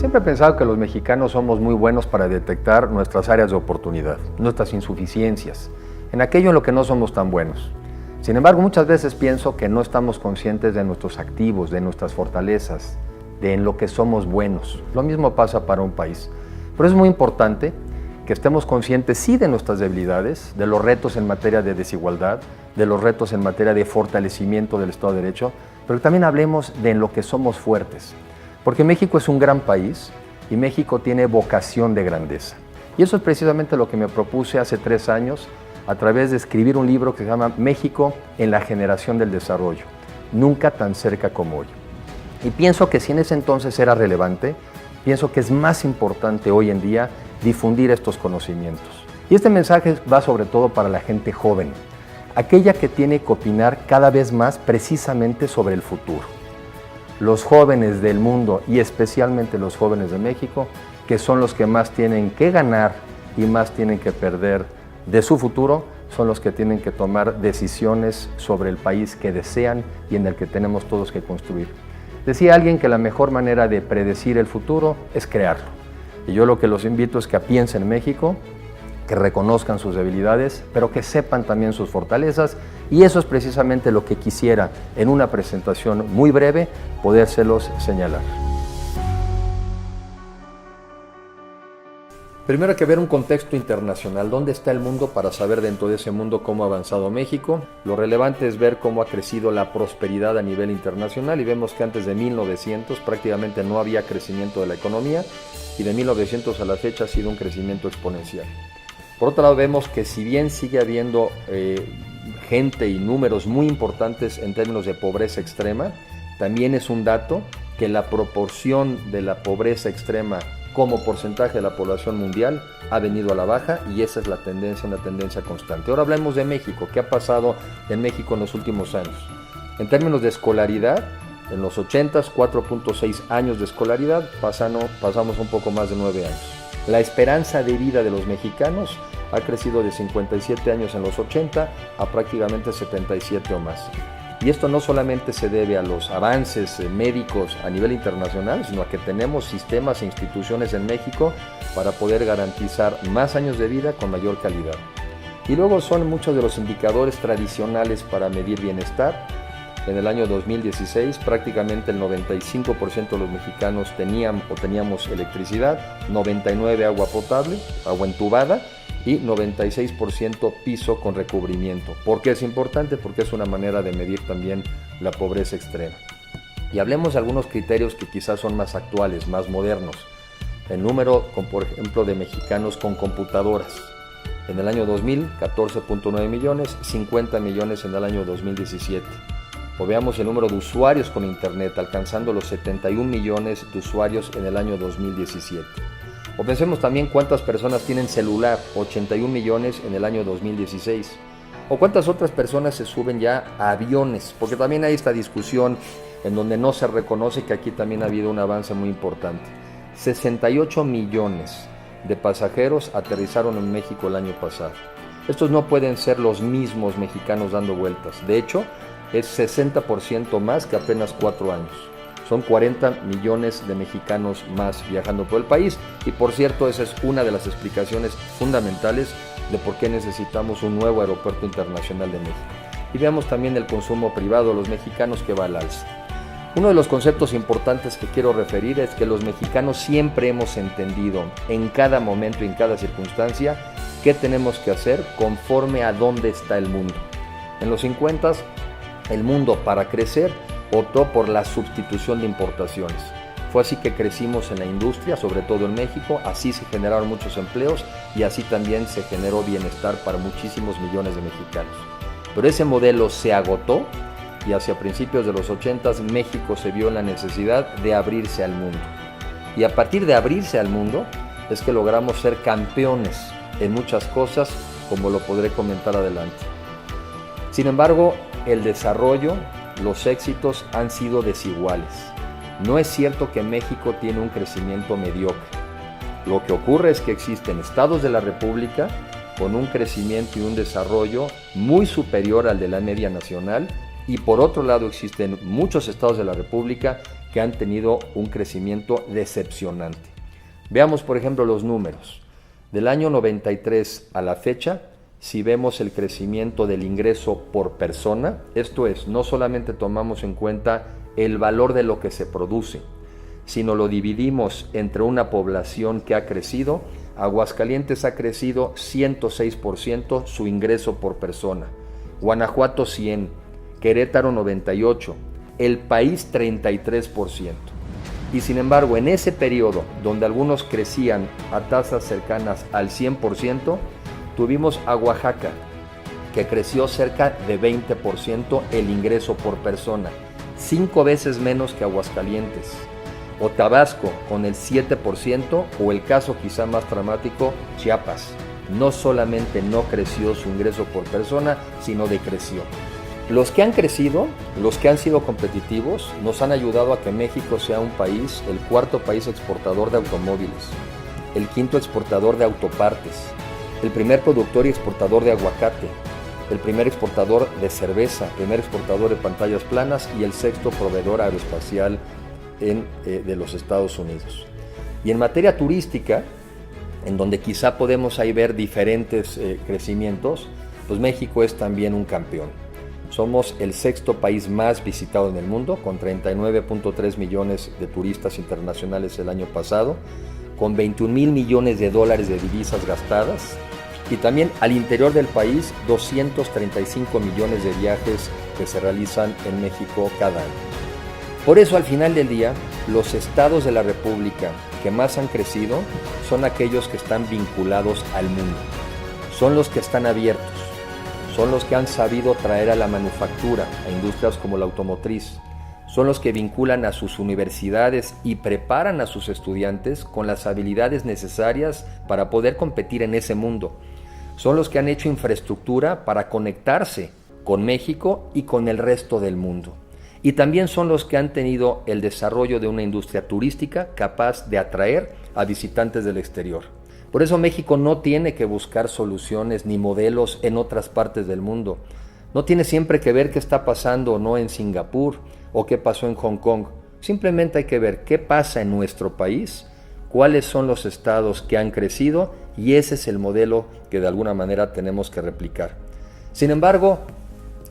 Siempre he pensado que los mexicanos somos muy buenos para detectar nuestras áreas de oportunidad, nuestras insuficiencias, en aquello en lo que no somos tan buenos. Sin embargo, muchas veces pienso que no estamos conscientes de nuestros activos, de nuestras fortalezas, de en lo que somos buenos. Lo mismo pasa para un país. Pero es muy importante que estemos conscientes, sí, de nuestras debilidades, de los retos en materia de desigualdad, de los retos en materia de fortalecimiento del Estado de Derecho, pero que también hablemos de en lo que somos fuertes. Porque México es un gran país y México tiene vocación de grandeza. Y eso es precisamente lo que me propuse hace 3 años a través de escribir un libro que se llama México en la generación del desarrollo, nunca tan cerca como hoy. Y pienso que si en ese entonces era relevante, pienso que es más importante hoy en día difundir estos conocimientos. Y este mensaje va sobre todo para la gente joven, aquella que tiene que opinar cada vez más precisamente sobre el futuro. Los jóvenes del mundo y especialmente los jóvenes de México, que son los que más tienen que ganar y más tienen que perder de su futuro, son los que tienen que tomar decisiones sobre el país que desean y en el que tenemos todos que construir. Decía alguien que la mejor manera de predecir el futuro es crearlo. Y yo lo que los invito es que piensen en México, que reconozcan sus debilidades, pero que sepan también sus fortalezas, y eso es precisamente lo que quisiera en una presentación muy breve podérselos señalar. Primero hay que ver un contexto internacional, dónde está el mundo para saber dentro de ese mundo cómo ha avanzado México. Lo relevante es ver cómo ha crecido la prosperidad a nivel internacional y vemos que antes de 1900 prácticamente no había crecimiento de la economía y de 1900 a la fecha ha sido un crecimiento exponencial. Por otro lado vemos que si bien sigue habiendo gente y números muy importantes en términos de pobreza extrema, también es un dato que la proporción de la pobreza extrema como porcentaje de la población mundial ha venido a la baja y esa es la tendencia, una tendencia constante. Ahora hablemos de México. ¿Qué ha pasado en México en los últimos años? En términos de escolaridad, en los 80s, 4.6 años de escolaridad, pasamos un poco más de 9 años. La esperanza de vida de los mexicanos ha crecido de 57 años en los 80 a prácticamente 77 o más. Y esto no solamente se debe a los avances médicos a nivel internacional, sino a que tenemos sistemas e instituciones en México para poder garantizar más años de vida con mayor calidad. Y luego son muchos de los indicadores tradicionales para medir bienestar. En el año 2016 prácticamente el 95% de los mexicanos teníamos electricidad, 99% agua potable, agua entubada, y 96% piso con recubrimiento. ¿Por qué es importante? Porque es una manera de medir también la pobreza extrema. Y hablemos de algunos criterios que quizás son más actuales, más modernos. El número, por ejemplo, de mexicanos con computadoras. En el año 2000, 14.9 millones, 50 millones en el año 2017. O veamos el número de usuarios con internet, alcanzando los 71 millones de usuarios en el año 2017. O pensemos también cuántas personas tienen celular, 81 millones en el año 2016. O cuántas otras personas se suben ya a aviones, porque también hay esta discusión en donde no se reconoce que aquí también ha habido un avance muy importante. 68 millones de pasajeros aterrizaron en México el año pasado. Estos no pueden ser los mismos mexicanos dando vueltas. De hecho, es 60% más que apenas 4 años. Son 40 millones de mexicanos más viajando por el país y por cierto esa es una de las explicaciones fundamentales de por qué necesitamos un nuevo aeropuerto internacional de México. Y veamos también el consumo privado de los mexicanos que va al alza. Uno de los conceptos importantes que quiero referir es que los mexicanos siempre hemos entendido en cada momento y en cada circunstancia qué tenemos que hacer conforme a dónde está el mundo. En los 50s el mundo para crecer optó por la sustitución de importaciones. Fue así que crecimos en la industria, sobre todo en México, así se generaron muchos empleos y así también se generó bienestar para muchísimos millones de mexicanos. Pero ese modelo se agotó y hacia principios de los 80s México se vio en la necesidad de abrirse al mundo. Y a partir de abrirse al mundo es que logramos ser campeones en muchas cosas, como lo podré comentar adelante. Sin embargo, el desarrollo, los éxitos han sido desiguales. No es cierto que México tiene un crecimiento mediocre. Lo que ocurre es que existen estados de la República con un crecimiento y un desarrollo muy superior al de la media nacional y por otro lado existen muchos estados de la República que han tenido un crecimiento decepcionante. Veamos, por ejemplo, los números. Del año 93 a la fecha, si vemos el crecimiento del ingreso por persona, esto es, no solamente tomamos en cuenta el valor de lo que se produce, sino lo dividimos entre una población que ha crecido. Aguascalientes ha crecido 106% su ingreso por persona, Guanajuato 100%, Querétaro 98%, el país 33%. Y sin embargo, en ese periodo donde algunos crecían a tasas cercanas al 100%, tuvimos a Oaxaca, que creció cerca de 20% el ingreso por persona, 5 veces menos que Aguascalientes. O Tabasco con el 7%, o el caso quizá más dramático, Chiapas. No solamente no creció su ingreso por persona, sino decreció. Los que han crecido, los que han sido competitivos, nos han ayudado a que México sea un país, el 4º país exportador de automóviles, el 5º exportador de autopartes, el primer productor y exportador de aguacate, el primer exportador de cerveza, primer exportador de pantallas planas y el 6º proveedor aeroespacial de los Estados Unidos. Y en materia turística, en donde quizá podemos ahí ver diferentes crecimientos, pues México es también un campeón. Somos el 6º país más visitado en el mundo, con 39.3 millones de turistas internacionales el año pasado, con 21,000 millones de dólares de divisas gastadas, y también al interior del país 235 millones de viajes que se realizan en México cada año. Por eso, al final del día, los estados de la República que más han crecido son aquellos que están vinculados al mundo, son los que están abiertos, son los que han sabido traer a la manufactura, a industrias como la automotriz, son los que vinculan a sus universidades y preparan a sus estudiantes con las habilidades necesarias para poder competir en ese mundo, son los que han hecho infraestructura para conectarse con México y con el resto del mundo. Y también son los que han tenido el desarrollo de una industria turística capaz de atraer a visitantes del exterior. Por eso México no tiene que buscar soluciones ni modelos en otras partes del mundo. No tiene siempre que ver qué está pasando o no en Singapur o qué pasó en Hong Kong. Simplemente hay que ver qué pasa en nuestro país, cuáles son los estados que han crecido, y ese es el modelo que de alguna manera tenemos que replicar. Sin embargo,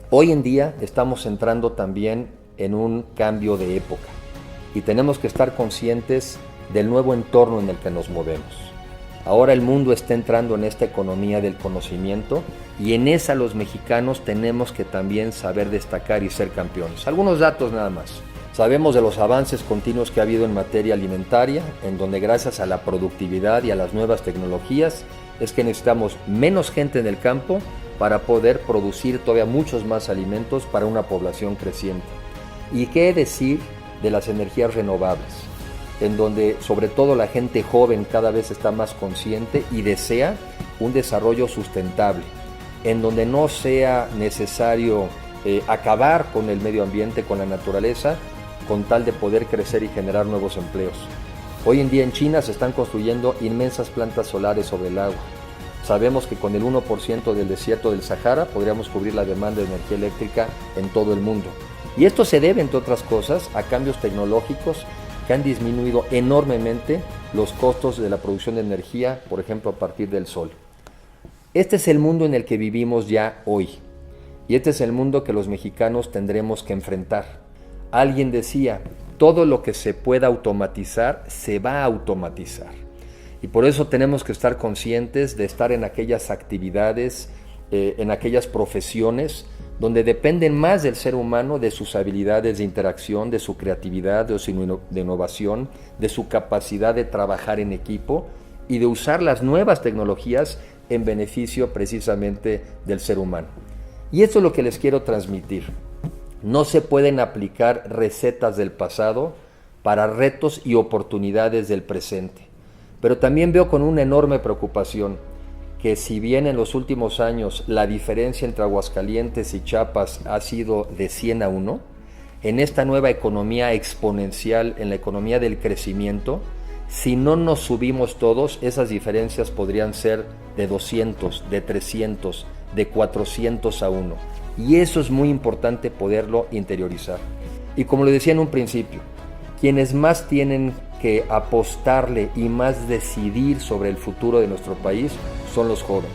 hoy en día estamos entrando también en un cambio de época y tenemos que estar conscientes del nuevo entorno en el que nos movemos. Ahora el mundo está entrando en esta economía del conocimiento y en esa los mexicanos tenemos que también saber destacar y ser campeones. Algunos datos nada más. Sabemos de los avances continuos que ha habido en materia alimentaria, en donde gracias a la productividad y a las nuevas tecnologías es que necesitamos menos gente en el campo para poder producir todavía muchos más alimentos para una población creciente. ¿Y qué decir de las energías renovables? En donde sobre todo la gente joven cada vez está más consciente y desea un desarrollo sustentable, en donde no sea necesario acabar con el medio ambiente, con la naturaleza, con tal de poder crecer y generar nuevos empleos. Hoy en día en China se están construyendo inmensas plantas solares sobre el agua. Sabemos que con el 1% del desierto del Sahara podríamos cubrir la demanda de energía eléctrica en todo el mundo. Y esto se debe, entre otras cosas, a cambios tecnológicos que han disminuido enormemente los costos de la producción de energía, por ejemplo, a partir del sol. Este es el mundo en el que vivimos ya hoy. Y este es el mundo que los mexicanos tendremos que enfrentar. Alguien decía, todo lo que se pueda automatizar, se va a automatizar. Y por eso tenemos que estar conscientes de estar en aquellas actividades, en aquellas profesiones donde dependen más del ser humano, de sus habilidades de interacción, de su creatividad, de innovación, de su capacidad de trabajar en equipo y de usar las nuevas tecnologías en beneficio precisamente del ser humano. Y esto es lo que les quiero transmitir. No se pueden aplicar recetas del pasado para retos y oportunidades del presente. Pero también veo con una enorme preocupación que si bien en los últimos años la diferencia entre Aguascalientes y Chiapas ha sido de 100 a 1, en esta nueva economía exponencial, en la economía del crecimiento, si no nos subimos todos, esas diferencias podrían ser de 200, de 300, de 400 a 1. Y eso es muy importante poderlo interiorizar. Y como le decía en un principio, Quienes más tienen que apostarle y más decidir sobre el futuro de nuestro país son los jóvenes.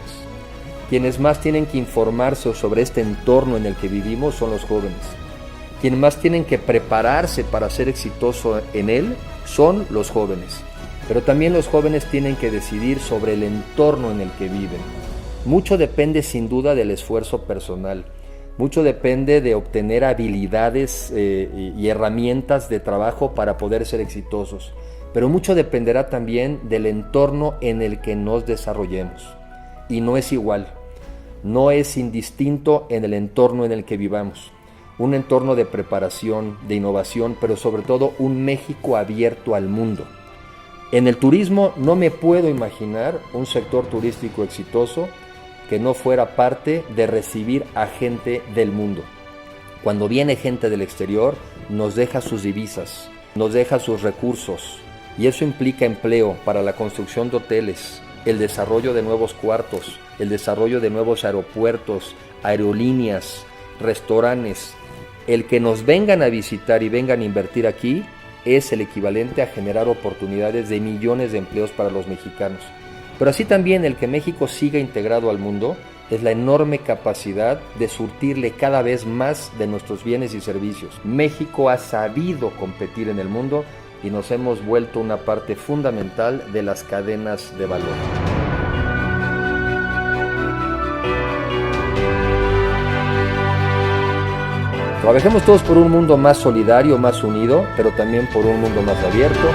Quienes más tienen que informarse sobre este entorno en el que vivimos son los jóvenes. Quienes más tienen que prepararse para ser exitoso en él son los jóvenes. Pero también los jóvenes tienen que decidir sobre el entorno en el que viven. Mucho depende sin duda del esfuerzo personal. Mucho depende de obtener habilidades y herramientas de trabajo para poder ser exitosos. Pero mucho dependerá también del entorno en el que nos desarrollemos. Y no es igual, no es indistinto en el entorno en el que vivamos. Un entorno de preparación, de innovación, pero sobre todo un México abierto al mundo. En el turismo no me puedo imaginar un sector turístico exitoso que no fuera parte de recibir a gente del mundo. Cuando viene gente del exterior, nos deja sus divisas, nos deja sus recursos, y eso implica empleo para la construcción de hoteles, el desarrollo de nuevos cuartos, el desarrollo de nuevos aeropuertos, aerolíneas, restaurantes. El que nos vengan a visitar y vengan a invertir aquí es el equivalente a generar oportunidades de millones de empleos para los mexicanos. Pero así también el que México siga integrado al mundo es la enorme capacidad de surtirle cada vez más de nuestros bienes y servicios. México ha sabido competir en el mundo y nos hemos vuelto una parte fundamental de las cadenas de valor. Trabajemos todos por un mundo más solidario, más unido, pero también por un mundo más abierto.